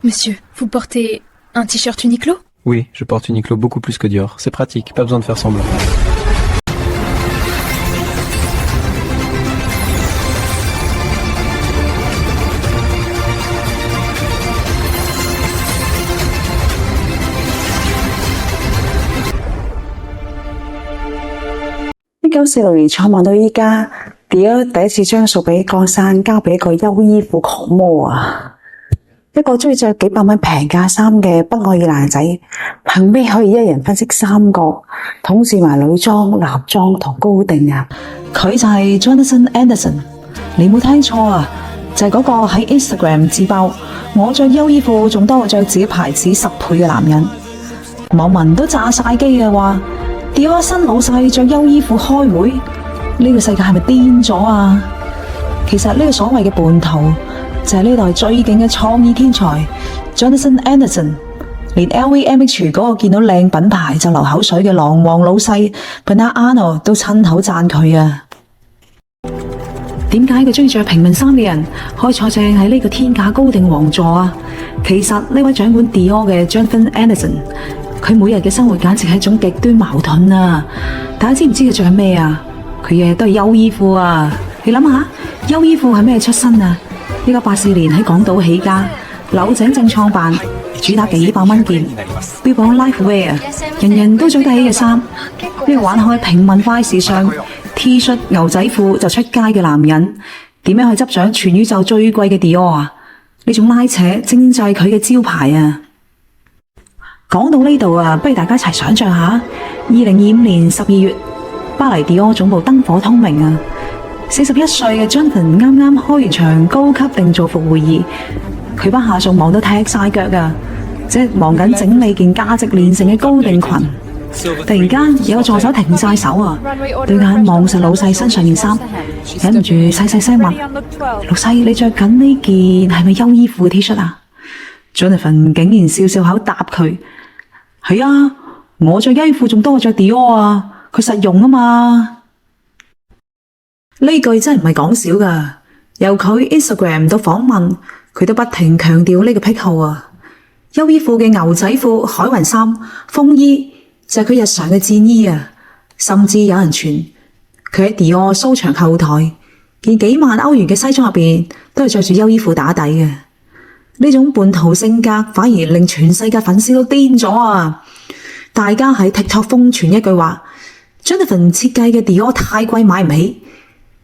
Monsieur, vous portez un t-shirt Uniqlo? Oui, je porte Uniqlo beaucoup plus que Dior. C'est pratique, pas besoin de faire semblant.1946年創辦到依家 ，Dior 第一次將數比江山交俾一個優衣庫狂魔啊！一個中意着幾百蚊平價衫嘅北愛爾蘭仔，憑咩可以一人分飾三角，統治埋女裝、男裝同高定啊？佢就係 Jonathan Anderson， 你冇聽錯啊，就係嗰個喺 Instagram 自爆我着優衣庫仲多過着自己牌子10倍嘅男人。網民都炸晒機嘅話，Dior新老細着優衣庫開會，呢個世界係咪癲咗啊？其實呢個所謂嘅叛徒就係呢代最勁嘅創意天才 Jonathan Anderson， 連 LVMH 嗰個見到靚品牌就流口水嘅狼王老細 Bernard Arnault 都親口讚佢啊！點解佢中意着平民衫嘅人可以坐正喺呢個天價高定王座啊？其實呢位掌管 Dior 嘅 Jonathan Anderson， 佢每日嘅生活簡直係一種極端矛盾啊！大家知唔知佢着咩啊？佢日日都係優衣庫啊！你諗下，優衣庫係咩出身啊？1984年喺港島起家，柳井正創辦，主打幾百蚊件，標榜 Lifewear， 人人都着得起嘅衫。呢個玩開平民快時尚 T 恤牛仔褲就出街嘅男人，點樣去執掌全宇宙最貴嘅 Dior 啊？呢種拉扯正就係佢嘅招牌啊！講到呢度啊，不如大家一齊想象下，2025年12月，巴黎 Dior 總部燈火通明啊！41歲嘅 Jonathan 啱啱開完場高級定做服會議，佢班下屬忙到踢晒腳啊，即係忙緊整理件價值連城嘅高定裙。突然間有個助手停晒手啊，對眼望實老細身上件衫，忍唔住細細聲問：老細，你着緊呢件係咪優衣庫嘅 T 恤啊？ Jonathan 竟然笑笑口答佢：係啊，我着優衣庫仲多過着 Dior 啊，佢實用啊嘛。呢句真係唔係講笑噶，由佢 Instagram 到訪問，佢都不停強調呢個癖好啊。優衣庫嘅牛仔褲、海雲衫、風衣就係佢日常嘅戰衣啊，甚至有人傳佢喺 Dior 收場後台件幾萬歐元嘅西裝入邊都係着住優衣庫打底嘅。呢種叛徒性格反而令全世界粉絲都癲咗啊！大家喺 TikTok 瘋傳一句話 ：Jonathan 設計嘅 Dior 太貴買唔起。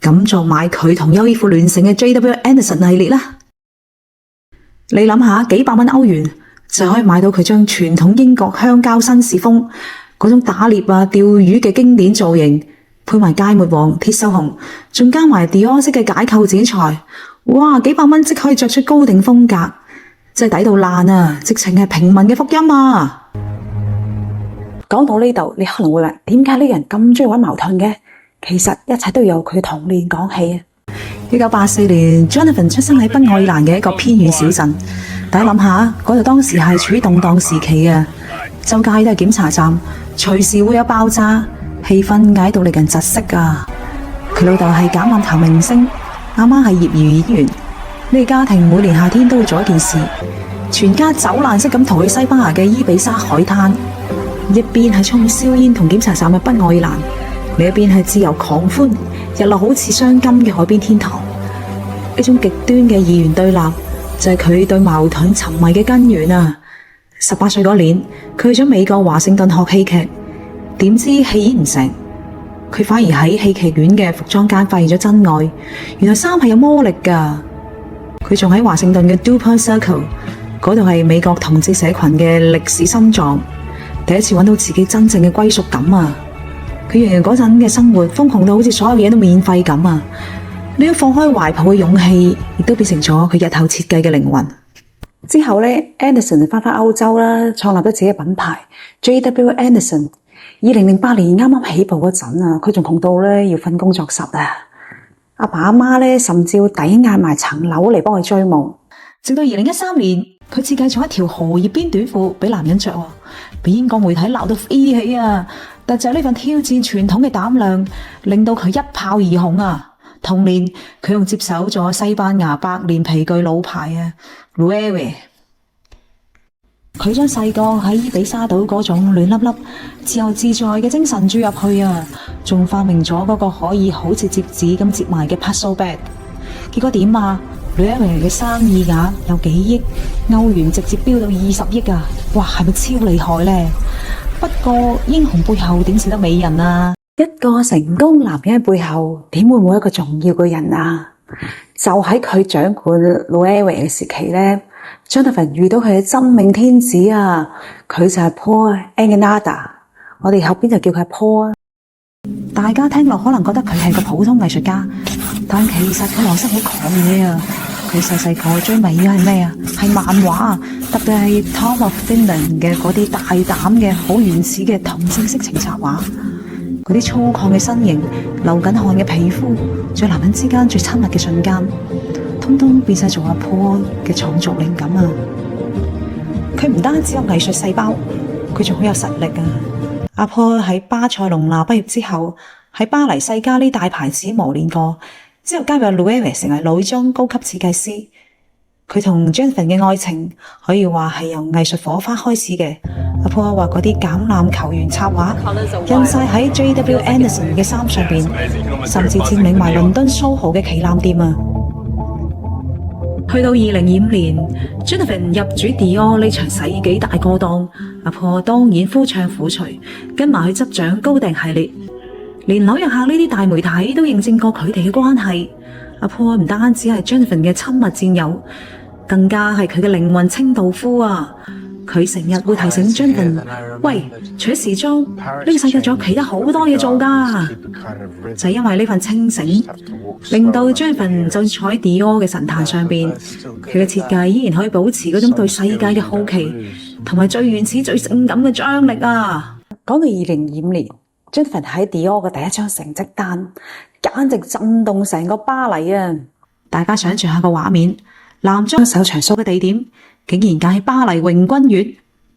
咁就買佢同優衣庫聯成嘅 JW Anderson 系列啦。你諗下，幾百蚊歐元就可以買到佢將傳統英國鄉郊紳士風嗰種打獵啊、釣魚嘅經典造型，配埋芥末黃、鐵鏽紅，仲加埋 Dior 式嘅解扣剪裁，哇！幾百蚊即可以着出高定風格，真係抵到爛啊！直情係平民嘅福音啊！講到呢度，你可能會問：點解呢個人咁中意玩矛盾嘅？其實一切都由佢童年講起啊！1984年 ，Jonathan 出生喺北愛爾蘭嘅一個偏遠小鎮。大家諗下，嗰度當時係處於動盪時期啊，周街都係檢查站，隨時會有爆炸，氣氛嗌到令人窒息啊！佢老豆係橄欖球明星，阿媽係業餘演員。呢個家庭每年夏天都會做一件事，全家走難式咁逃去西班牙嘅伊比沙海灘，一邊係充滿硝煙同檢查站嘅北愛爾蘭。另一邊係自由狂歡，日落好似鑲金嘅海邊天堂。呢種極端嘅二元對立，就係佢對矛盾沉迷嘅根源啊！18歲嗰年，佢去咗美國華盛頓學戲劇，點知戲演唔成，佢反而喺戲劇院嘅服裝間發現咗真愛。原來衫係有魔力噶。佢仲喺華盛頓嘅 Dupont Circle 嗰度係美國同志社群嘅歷史心臟，第一次揾到自己真正嘅歸屬感啊！佢形容嗰陣嘅生活瘋狂到好似所有嘢都免費咁啊！呢種放開懷抱嘅勇氣，亦都變成咗佢日後設計嘅靈魂。之後咧 ，Anderson 翻歐洲啦，創立咗自己嘅品牌 JW Anderson。2008年啱啱起步嗰陣啊，佢仲窮到咧要分工作室啊！阿爸阿媽咧甚至要抵押埋層樓嚟幫佢追夢。直到2013年，佢設計咗一條荷葉邊短褲俾男人着，俾英國媒體鬧到飛起啊！但就係呢份挑戰傳統嘅膽量，令到佢一炮而紅啊！同年，佢仲接手咗西班牙百年皮具老牌啊 Loewe。佢將細個喺伊比沙島嗰種暖粒粒、自由自在嘅精神注入去啊，仲發明咗嗰個可以好似摺紙咁摺埋嘅 puzzle bag。結果點啊？Loewe嘅生意額有幾億歐元，直接飆到20億啊！哇，係咪超厲害呢？不過英雄背後點少得美人啊？一個成功男人嘅背後點會冇一個重要嘅人啊？就喺佢掌管 Loewe 嘅時期呢， Jonathan 遇到佢嘅真命天子啊，佢就係 Paul Engelnada， 我哋後邊就叫佢 Paul。大家聽落可能覺得佢係個普通藝術家，但其實佢內心好狂野啊！佢細個追迷嘅係咩啊？係漫畫啊，特別係 Tom of Finland 嘅嗰啲大膽嘅好原始嘅同性色情插畫，嗰啲粗獷嘅身形、流緊汗嘅皮膚，仲有男人之間最親密嘅瞬間，通通變晒做阿 Paul 嘅創作靈感啊！佢唔單止有藝術細胞，佢仲好有實力啊！阿 Paul 喺巴塞隆拿畢業之後，喺巴黎世嘉呢大牌子磨練過，之後加入 Loewe 成為女裝高級設計師。佢同 Jonathan 嘅愛情可以話係由藝術火花開始嘅。阿 Paul 話嗰啲橄欖球員插畫印晒喺 J.W. Anderson 嘅衫上邊，甚至佔領埋倫敦蘇豪嘅旗艦店啊！去到2025年 ，Jonathan 入主 Dior 呢場世紀大過檔，阿 Paul 當然夫唱婦隨，跟埋去執掌高定系列。連紐約客呢啲大媒體都認證過佢哋嘅關係。阿 Paul 唔單止係 Jonathan 嘅親密戰友，更加係佢嘅靈魂清道夫啊！佢成日會提醒 Jonathan， 喂，除咗時裝，呢個世界仲有其他好多嘢做㗎。就係因為呢份清醒，令到 Jonathan 就坐喺 Dior 嘅神壇上邊，佢嘅設計依然可以保持嗰種對世界嘅好奇，同埋最原始、最性感嘅張力啊！講到2025年 ，Jonathan 喺 Dior 嘅第一張成績單，簡直震動成個巴黎啊！大家想象下個畫面，男裝首場 show 嘅地點，竟然間喺巴黎榮軍院，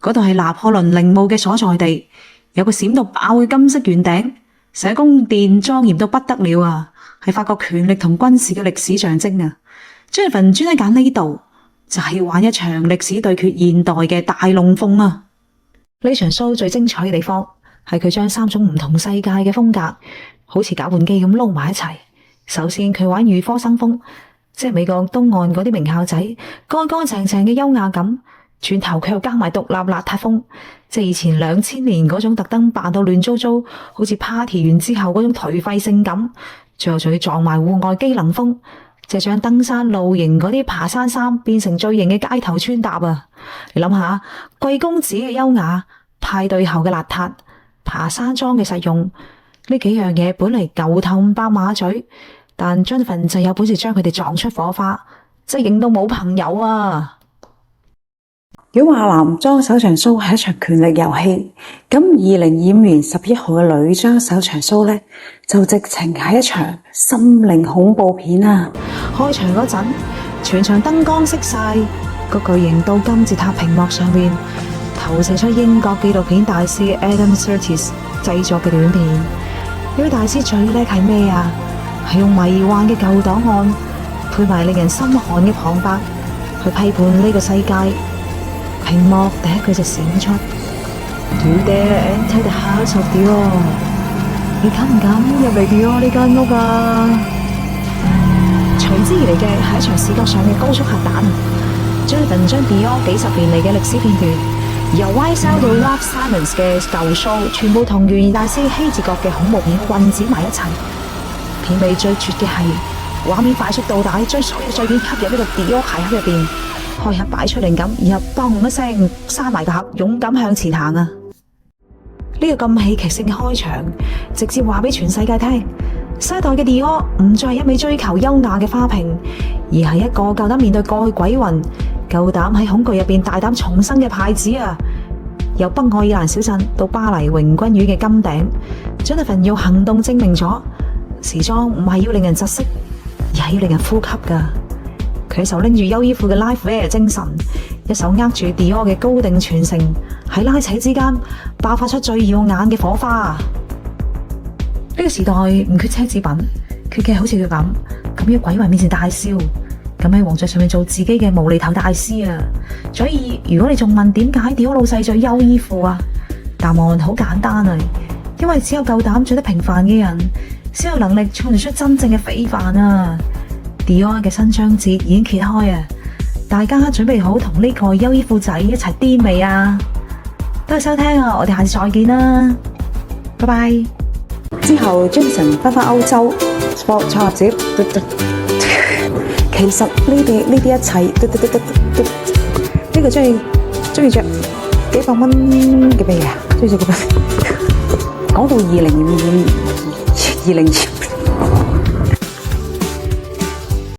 嗰度係拿破崙陵墓嘅所在地，有個閃到爆嘅金色圓頂，成個宮殿莊嚴到不得了啊！係法國權力同軍事嘅歷史象徵啊！Jonathan 專登揀呢度，就係要玩一場歷史對決現代嘅大龍鳳啊！呢場 show 最精彩嘅地方係佢將3種唔同世界嘅風格，好似攪拌機咁撈埋一齊。首先佢玩預科生風，即係美國東岸嗰啲名校仔，乾乾淨淨嘅優雅感。轉頭佢又加埋獨立邋遢風，即係以前2000年嗰種特登扮到亂糟糟，好似 party 完之後嗰種頹廢性感。最後仲要撞埋戶外機能風，即係將登山露營嗰啲爬山衫變成最型嘅街頭穿搭啊！你諗下，貴公子嘅優雅，派對後嘅邋遢，爬山裝嘅實用，呢幾樣嘢本嚟牛頭唔搭馬嘴，但 Jonathan 就有本事將佢哋撞出火花，即係型到冇朋友啊！如果話男裝首場 show 係一場權力遊戲，咁2025年11號嘅女裝首場 show 呢，就直情係一場心靈恐怖片啊！開場嗰陣，全場燈光熄晒，個巨型鍍金字塔屏幕上面投射出英國紀錄片大師 Adam Curtis 製作嘅短片。呢位大師最叻係咩啊？係用迷幻嘅舊檔案配埋令人心寒嘅旁白去批判呢個世界。屏幕第一句就閃出 To dare enter the house of Dior， 你敢唔敢入嚟 Dior 呢間屋啊？隨之而嚟嘅係一場視覺上嘅高速核彈。Jonathan 將 Dior 幾十年嚟嘅歷史片段，由 YSL 到 Raf Simons 嘅舊 show， 全部同懸疑大師希治閣嘅恐怖片混剪埋一齊。片尾最絕嘅係畫面快速到達，將所有碎片吸入呢個 Dior 鞋盒入邊。開盒擺出靈感，然後嘣一聲閂埋個盒，勇敢向前行啊！呢個咁戲劇性嘅開場，直接話俾全世界聽，新一代嘅 Dior 唔再係一味追求優雅嘅花瓶，而係一個夠膽面對過去鬼魂、夠膽喺恐懼入邊大膽重生嘅牌子啊！由北愛爾蘭小鎮到巴黎榮軍院嘅金頂 ，Jonathan 用行動證明咗，時裝唔係要令人窒息，而係要令人呼吸噶。佢一手拎住優衣庫嘅 Life Wear 精神，一手握住 Dior 嘅高定傳承，喺拉扯之間爆發出最耀眼嘅火花。呢個時代唔缺奢侈品，缺嘅好似佢咁於鬼魂面前大笑，咁喺皇著上面做自己嘅無厘頭大師啊！所以如果你仲問點解Dior老細着優衣庫啊，答案好簡單啊，因為只有夠膽着得平凡嘅人，先有能力創造出真正嘅非凡啊！Dior嘅新章節已經揭開啊！大家準備好同呢個優衣庫仔一齊癲未啊？多謝收聽啊！我哋下次再見啦，拜拜。之後 Jameson 翻歐洲 sport 創業者，其實呢啲一切，呢個中意着幾百蚊嘅咩嘢啊？中意着幾百？講到2020